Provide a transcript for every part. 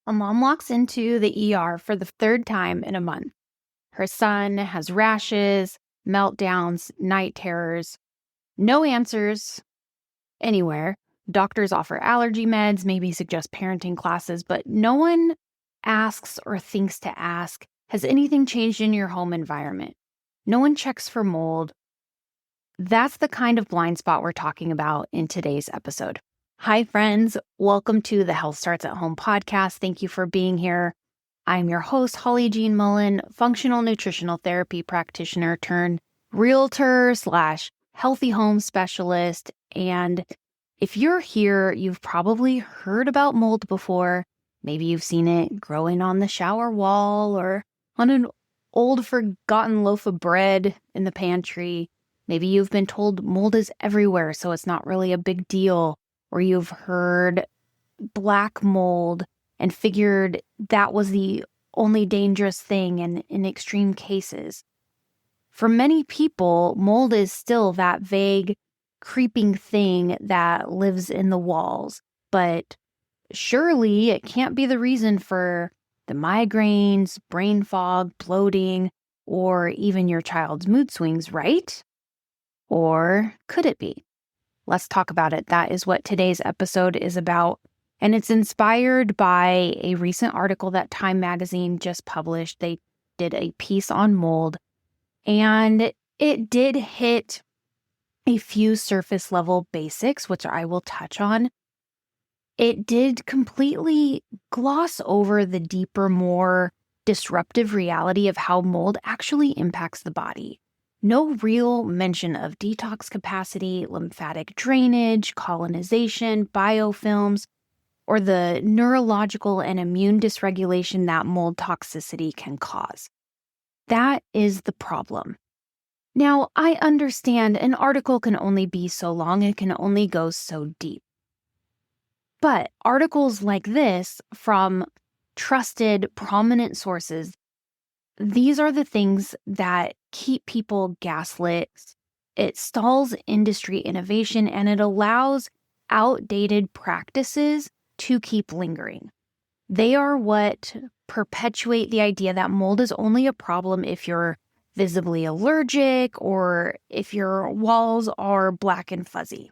A mom walks into the ER for the third time in a month. Her son has rashes, meltdowns, night terrors, no answers anywhere. Doctors offer allergy meds, maybe suggest parenting classes, but no one asks or thinks to ask, has anything changed in your home environment? No one checks for mold. That's the kind of blind spot we're talking about in today's episode. Hi, friends. Welcome to the Health Starts at Home podcast. Thank you for being here. I'm your host, Holly Jean Mullen, functional nutritional therapy practitioner turned realtor / healthy home specialist. And if you're here, you've probably heard about mold before. Maybe you've seen it growing on the shower wall or on an old forgotten loaf of bread in the pantry. Maybe you've been told mold is everywhere, so it's not really a big deal. Or you've heard black mold and figured that was the only dangerous thing in extreme cases. For many people, mold is still that vague, creeping thing that lives in the walls. But surely it can't be the reason for the migraines, brain fog, bloating, or even your child's mood swings, right? Or could it be? Let's talk about it. That is what today's episode is about. And it's inspired by a recent article that Time magazine just published. They did a piece on mold, and it did hit a few surface level basics, which I will touch on. It did completely gloss over the deeper, more disruptive reality of how mold actually impacts the body. No real mention of detox capacity, lymphatic drainage, colonization, biofilms, or the neurological and immune dysregulation that mold toxicity can cause. That is the problem. Now, I understand an article can only be so long, it can only go so deep. But articles like this from trusted, prominent sources, these are the things that keep people gaslit. It stalls industry innovation, and it allows outdated practices to keep lingering. They are what perpetuate the idea that mold is only a problem if you're visibly allergic or if your walls are black and fuzzy.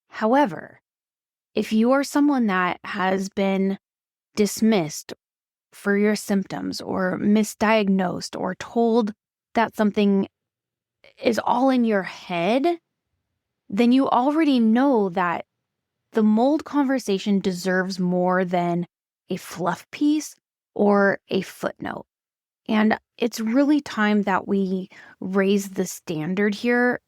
However, if you are someone that has been dismissed for your symptoms or misdiagnosed or told that something is all in your head, then you already know that the mold conversation deserves more than a fluff piece or a footnote. And it's really time that we raise the standard here.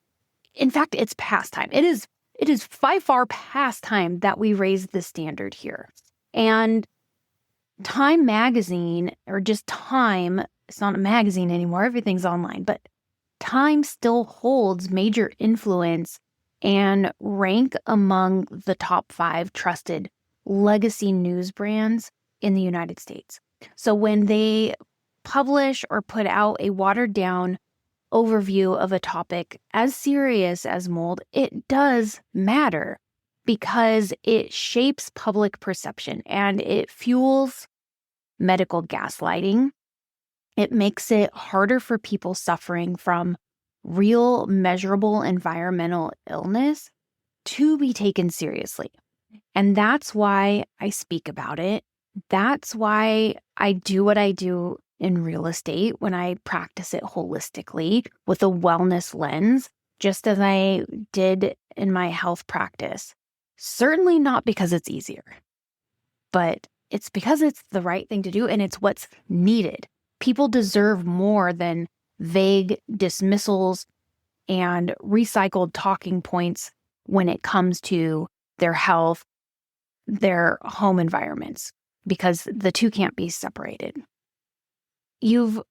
In fact, it's past time. It is by far past time that we raise the standard here. And Time magazine, or just Time, it's not a magazine anymore, everything's online, but Time still holds major influence and rank among the top 5 trusted legacy news brands in the United States. So when they publish or put out a watered down overview of a topic as serious as mold, it does matter because it shapes public perception and it fuels medical gaslighting. It makes it harder for people suffering from real measurable environmental illness to be taken seriously. And that's why I speak about it. That's why I do what I do in real estate when I practice it holistically with a wellness lens, just as I did in my health practice. Certainly not because it's easier, but it's because it's the right thing to do and it's what's needed. People deserve more than vague dismissals and recycled talking points when it comes to their health, their home environments, because the two can't be separated. You've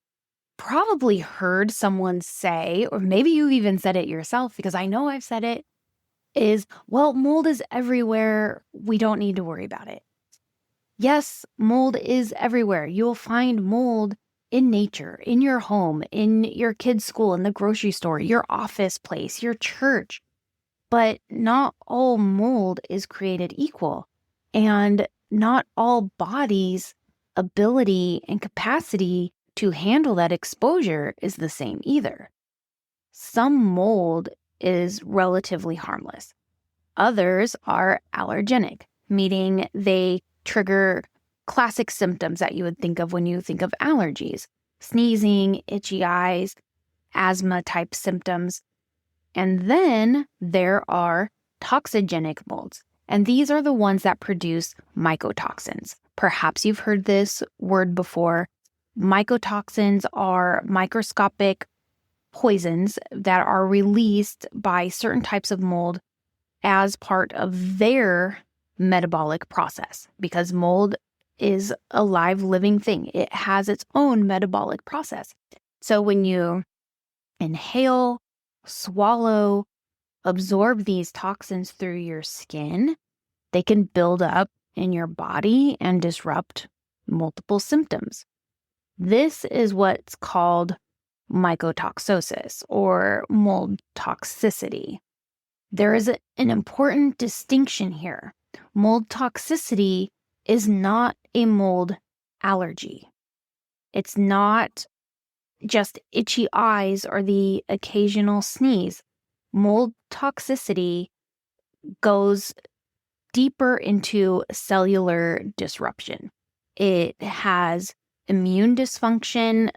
probably heard someone say, or maybe you even said it yourself, because I know I've said it, is, well, mold is everywhere. We don't need to worry about it. Yes, mold is everywhere. You'll find mold in nature, in your home, in your kid's school, in the grocery store, your office place, your church. But not all mold is created equal. And not all bodies' ability and capacity to handle that exposure is the same either. Some mold is relatively harmless. Others are allergenic, meaning they trigger classic symptoms that you would think of when you think of allergies: sneezing, itchy eyes, asthma type symptoms. And then there are toxigenic molds, and these are the ones that produce mycotoxins. Perhaps you've heard this word before. Mycotoxins are microscopic poisons that are released by certain types of mold as part of their metabolic process, because mold is a live, living thing. It has its own metabolic process. So when you inhale, swallow, absorb these toxins through your skin, they can build up in your body and disrupt multiple symptoms. This is what's called mycotoxosis or mold toxicity. There is an important distinction here. Mold toxicity is not a mold allergy. It's not just itchy eyes or the occasional sneeze. Mold toxicity goes deeper into cellular disruption. It has immune dysfunction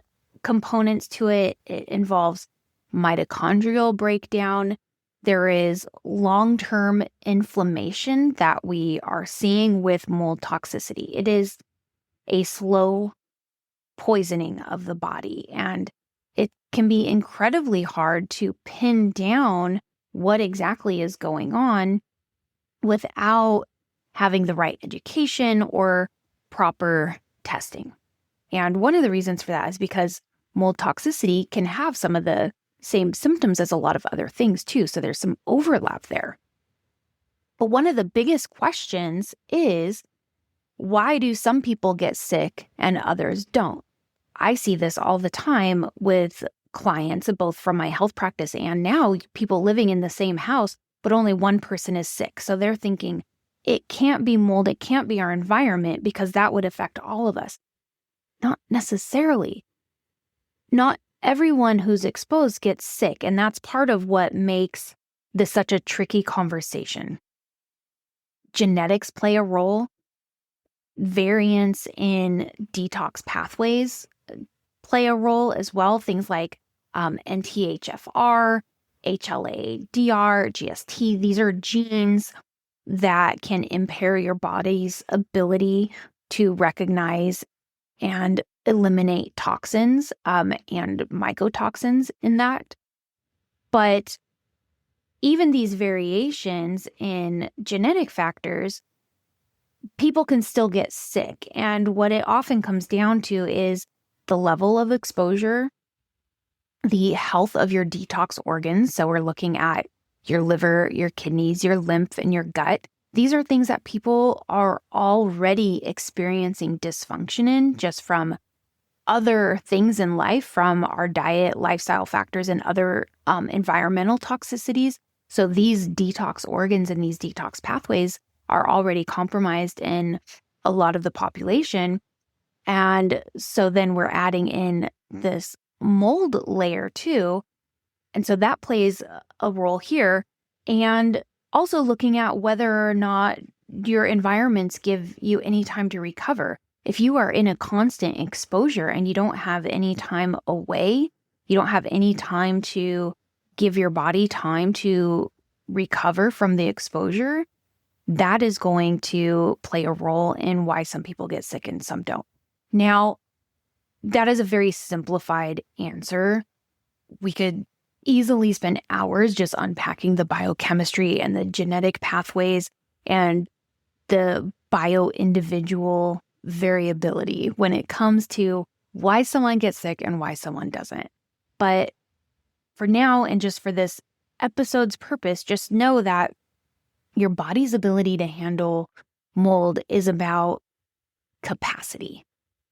components to it. It involves mitochondrial breakdown. There is long-term inflammation that we are seeing with mold toxicity. It is a slow poisoning of the body, and it can be incredibly hard to pin down what exactly is going on without having the right education or proper testing. And one of the reasons for that is because mold toxicity can have some of the same symptoms as a lot of other things too. So there's some overlap there. But one of the biggest questions is, why do some people get sick and others don't? I see this all the time with clients, both from my health practice and now people living in the same house, but only one person is sick. So they're thinking, it can't be mold, it can't be our environment because that would affect all of us. Not necessarily. Not everyone who's exposed gets sick, and that's part of what makes this such a tricky conversation. Genetics play a role. Variants in detox pathways play a role as well. Things like NTHFR, HLA-DR, GST. These are genes that can impair your body's ability to recognize and eliminate toxins and mycotoxins in that. But even these variations in genetic factors, people can still get sick. And what it often comes down to is the level of exposure, the health of your detox organs. So we're looking at your liver, your kidneys, your lymph, and your gut. These are things that people are already experiencing dysfunction in just from other things in life, from our diet, lifestyle factors, and other environmental toxicities. So these detox organs and these detox pathways are already compromised in a lot of the population. And so then we're adding in this mold layer too. And so that plays a role here. And also looking at whether or not your environments give you any time to recover. If you are in a constant exposure and you don't have any time away, you don't have any time to give your body time to recover from the exposure, that is going to play a role in why some people get sick and some don't. Now, that is a very simplified answer. We could easily spend hours just unpacking the biochemistry and the genetic pathways and the bio-individual variability when it comes to why someone gets sick and why someone doesn't. But for now, and just for this episode's purpose, just know that your body's ability to handle mold is about capacity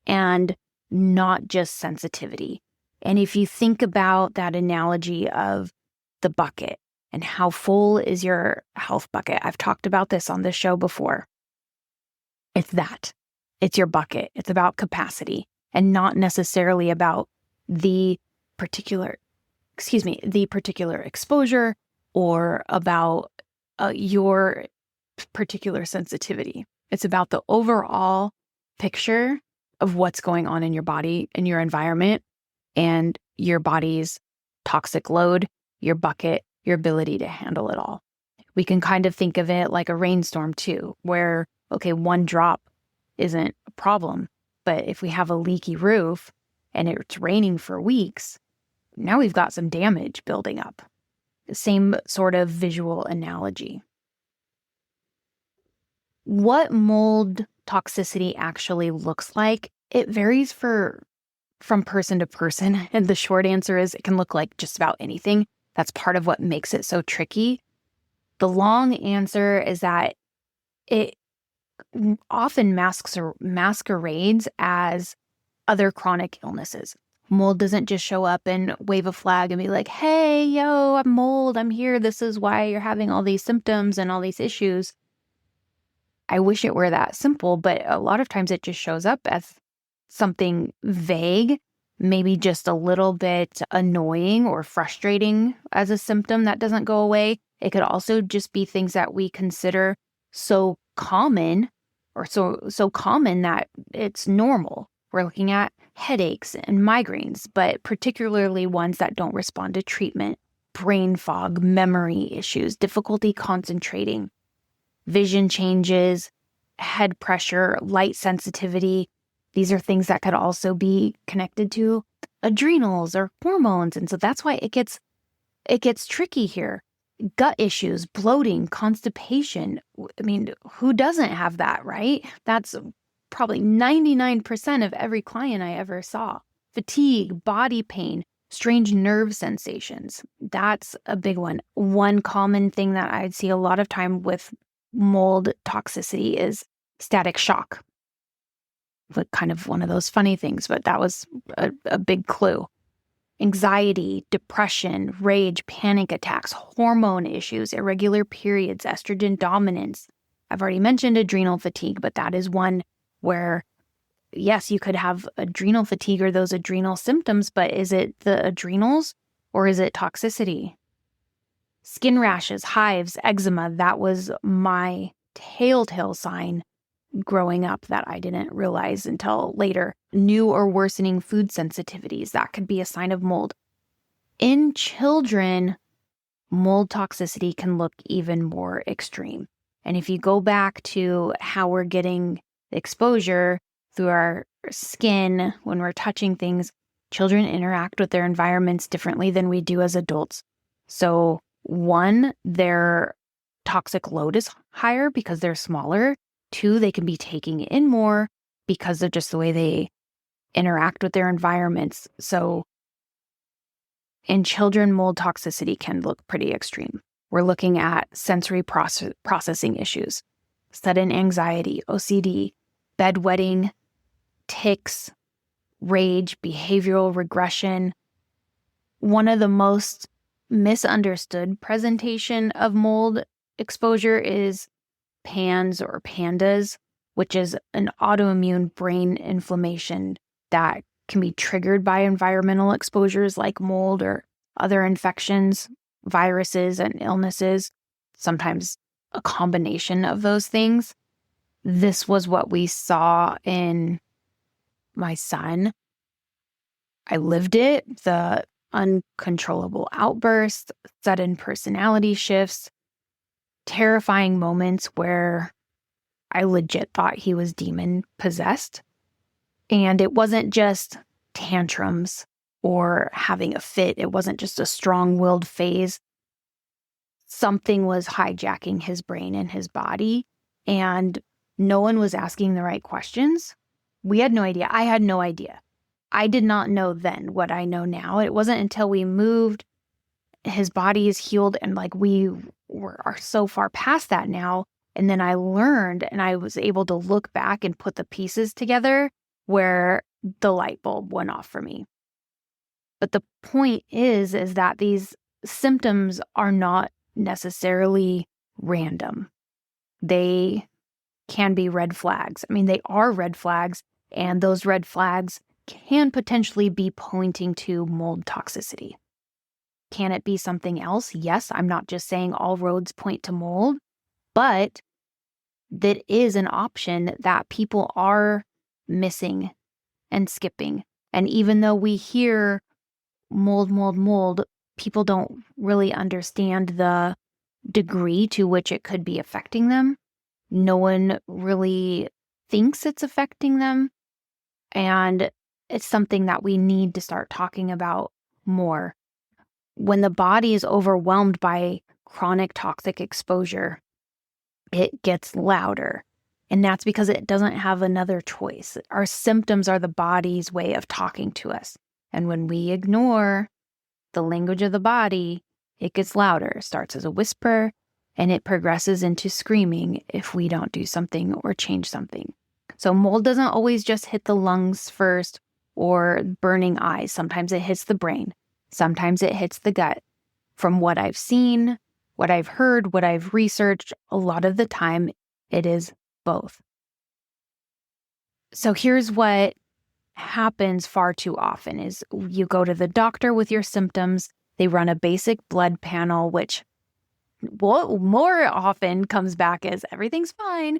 and not just sensitivity. And if you think about that analogy of the bucket and how full is your health bucket, I've talked about this on the show before. It's that. It's your bucket. It's about capacity and not necessarily about the particular exposure or about your particular sensitivity. It's about the overall picture of what's going on in your body, in your environment, and your body's toxic load, your bucket, your ability to handle it all. We can kind of think of it like a rainstorm too, where, okay, one drop isn't a problem, but if we have a leaky roof and it's raining for weeks, now we've got some damage building up. Same sort of visual analogy. What mold toxicity actually looks like, it varies from person to person. And the short answer is it can look like just about anything. That's part of what makes it so tricky. The long answer is that it often masquerades as other chronic illnesses. Mold doesn't just show up and wave a flag and be like, hey, yo, I'm mold, I'm here. This is why you're having all these symptoms and all these issues. I wish it were that simple, but a lot of times it just shows up as something vague, maybe just a little bit annoying or frustrating as a symptom that doesn't go away. It could also just be things that we consider so common or so common that it's normal. We're looking at headaches and migraines, but particularly ones that don't respond to treatment, brain fog, memory issues, difficulty concentrating, vision changes, head pressure, light sensitivity. These are things that could also be connected to adrenals or hormones. And so that's why it gets tricky here. Gut issues, bloating, constipation. I mean, who doesn't have that, right? That's probably 99% of every client I ever saw. Fatigue, body pain, strange nerve sensations. That's a big one. One common thing that I'd see a lot of time with mold toxicity is static shock. Like kind of one of those funny things, but that was a big clue. Anxiety, depression, rage, panic attacks, hormone issues, irregular periods, estrogen dominance. I've already mentioned adrenal fatigue, but that is one where, yes, you could have adrenal fatigue or those adrenal symptoms, but is it the adrenals or is it toxicity? Skin rashes, hives, eczema, that was my telltale sign growing up that I didn't realize until later. New or worsening food sensitivities, that could be a sign of mold. In children, mold toxicity can look even more extreme. And if you go back to how we're getting exposure through our skin when we're touching things, children interact with their environments differently than we do as adults. So one, their toxic load is higher because they're smaller. Two, they can be taking in more because of just the way they interact with their environments. So in children, mold toxicity can look pretty extreme. We're looking at sensory processing issues, sudden anxiety, OCD, bedwetting, tics, rage, behavioral regression. One of the most misunderstood presentation of mold exposure is PANS or PANDAS, which is an autoimmune brain inflammation that can be triggered by environmental exposures like mold or other infections, viruses, and illnesses, sometimes a combination of those things. This was what we saw in my son. I lived it, the uncontrollable outbursts, sudden personality shifts, terrifying moments where I legit thought he was demon possessed. And it wasn't just tantrums or having a fit. It wasn't just a strong-willed phase. Something was hijacking his brain and his body, and no one was asking the right questions. We had no idea. I had no idea. I did not know then what I know now. It wasn't until we moved, his body is healed, and like are so far past that now. And then I learned and I was able to look back and put the pieces together where the light bulb went off for me. But the point is that these symptoms are not necessarily random. They can be red flags. I mean, they are red flags, and those red flags can potentially be pointing to mold toxicity. Can it be something else? Yes, I'm not just saying all roads point to mold, but that is an option that people are missing and skipping. And even though we hear mold, people don't really understand the degree to which it could be affecting them. No one really thinks it's affecting them. And it's something that we need to start talking about more. When the body is overwhelmed by chronic toxic exposure, it gets louder. And that's because it doesn't have another choice. Our symptoms are the body's way of talking to us. And when we ignore the language of the body, it gets louder. It starts as a whisper, and it progresses into screaming if we don't do something or change something. So mold doesn't always just hit the lungs first or burning eyes. Sometimes it hits the brain. Sometimes it hits the gut. From what I've seen, what I've heard, what I've researched, a lot of the time it is both. So here's what happens far too often is you go to the doctor with your symptoms. They run a basic blood panel, which more often comes back as everything's fine.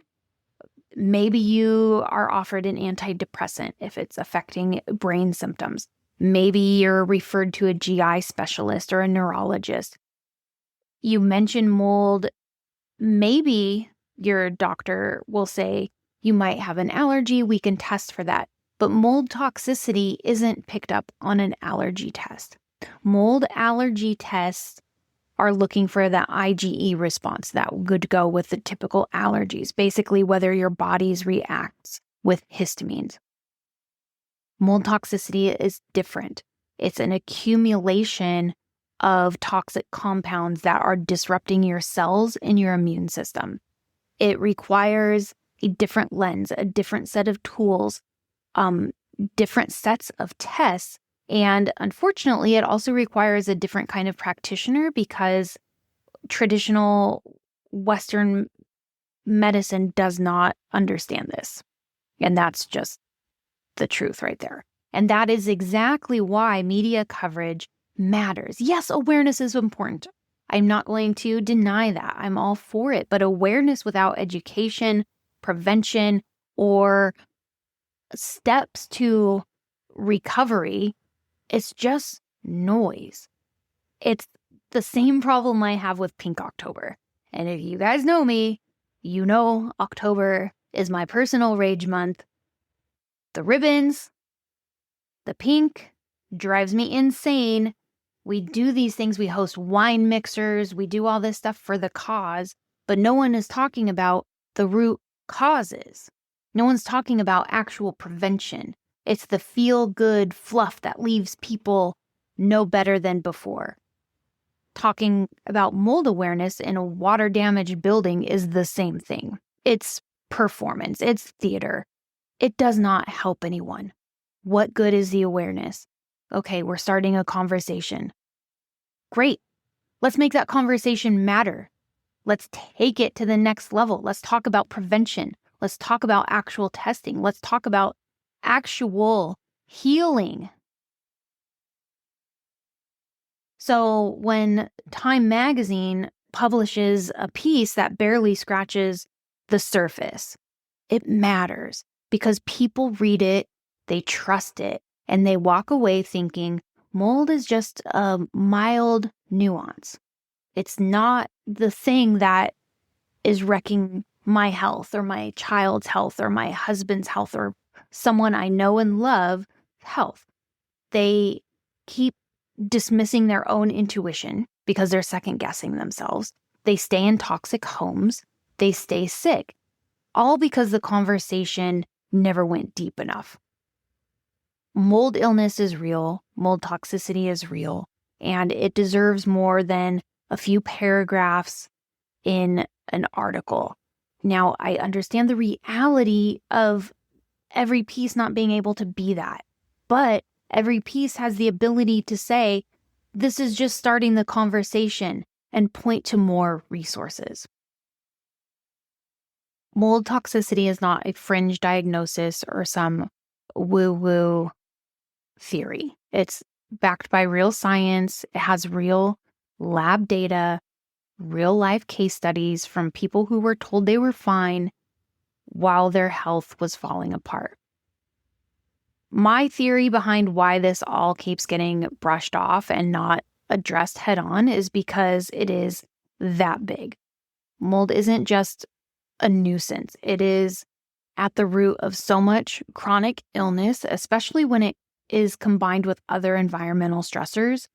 Maybe you are offered an antidepressant if it's affecting brain symptoms. Maybe you're referred to a GI specialist or a neurologist. You mention mold. Maybe your doctor will say you might have an allergy. We can test for that. But mold toxicity isn't picked up on an allergy test. Mold allergy tests are looking for the IgE response that would go with the typical allergies, basically whether your body reacts with histamines. Mold toxicity is different. It's an accumulation of toxic compounds that are disrupting your cells in your immune system. It requires a different lens, a different set of tools, different sets of tests. And unfortunately, it also requires a different kind of practitioner because traditional Western medicine does not understand this. And that's just the truth right there. And that is exactly why media coverage matters. Yes, awareness is important. I'm not going to deny that. I'm all for it. But awareness without education, prevention, or steps to recovery, it's just noise. It's the same problem I have with Pink October. And if you guys know me, you know October is my personal rage month. The ribbons, the pink drives me insane. We do these things. We host wine mixers. We do all this stuff for the cause, but no one is talking about the root causes. No one's talking about actual prevention. It's the feel-good fluff that leaves people no better than before. Talking about mold awareness in a water-damaged building is the same thing. It's performance. It's theater. It does not help anyone. What good is the awareness? Okay, we're starting a conversation. Great. Let's make that conversation matter. Let's take it to the next level. Let's talk about prevention. Let's talk about actual testing. Let's talk about actual healing. So when Time magazine publishes a piece that barely scratches the surface, it matters because people read it, they trust it, and they walk away thinking mold is just a mild nuance. It's not the thing that is wrecking my health or my child's health or my husband's health or someone I know and love health. They keep dismissing their own intuition because they're second guessing themselves. They stay in toxic homes. They stay sick, all because the conversation never went deep enough. Mold illness is real. Mold toxicity is real. And it deserves more than a few paragraphs in an article. Now, I understand the reality of every piece not being able to be that. But every piece has the ability to say, this is just starting the conversation and point to more resources. Mold toxicity is not a fringe diagnosis or some woo-woo theory. It's backed by real science. It has real lab data, real life case studies from people who were told they were fine while their health was falling apart. My theory behind why this all keeps getting brushed off and not addressed head on is because it is that big. Mold isn't just a nuisance. It is at the root of so much chronic illness, especially when it is combined with other environmental stressors.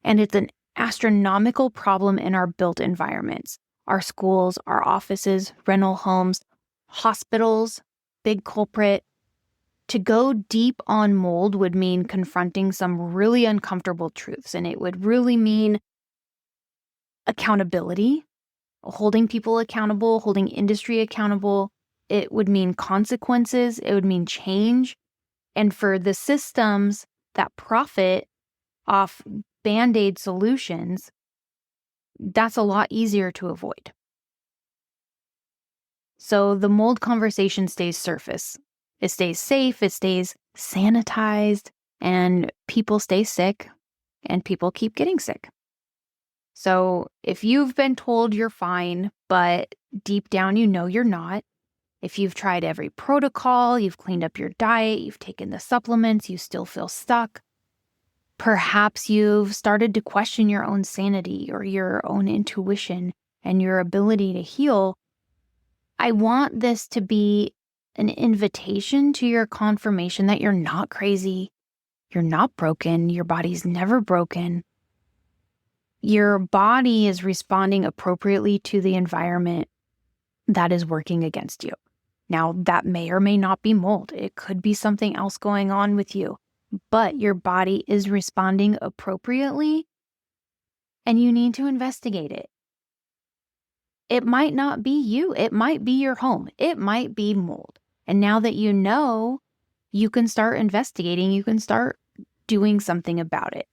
And it's an astronomical problem in our built environments, our schools, our offices, rental homes, hospitals, big culprit. To go deep on mold would mean confronting some really uncomfortable truths, and it would really mean accountability, holding people accountable, holding industry accountable. It would mean consequences. It would mean change. And for the systems that profit off Band-Aid solutions, that's a lot easier to avoid. So the mold conversation stays surface. It stays safe, it stays sanitized, and people stay sick, and people keep getting sick. So if you've been told you're fine, but deep down you know you're not, if you've tried every protocol, you've cleaned up your diet, you've taken the supplements, you still feel stuck, perhaps you've started to question your own sanity or your own intuition and your ability to heal, I want this to be an invitation to your confirmation that you're not crazy, you're not broken, your body's never broken. Your body is responding appropriately to the environment that is working against you. Now, that may or may not be mold. It could be something else going on with you, but your body is responding appropriately, and you need to investigate it. It might not be you. It might be your home. It might be mold. And now that you know, you can start investigating. You can start doing something about it.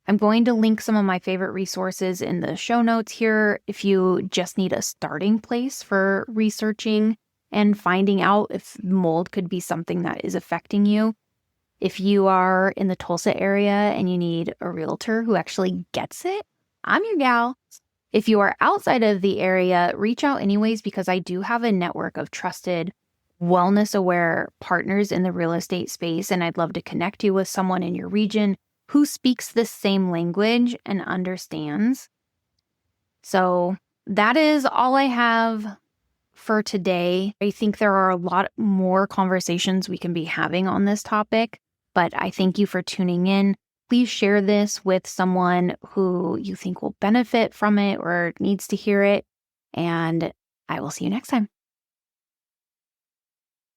I'm going to link some of my favorite resources in the show notes here if you just need a starting place for researching and finding out if mold could be something that is affecting you. If you are in the Tulsa area and you need a realtor who actually gets it, I'm your gal. If you are outside of the area, reach out anyways, because I do have a network of trusted, wellness-aware partners in the real estate space, and I'd love to connect you with someone in your region who speaks the same language and understands. So that is all I have for today. I think there are a lot more conversations we can be having on this topic, but I thank you for tuning in. Please share this with someone who you think will benefit from it or needs to hear it, and I will see you next time.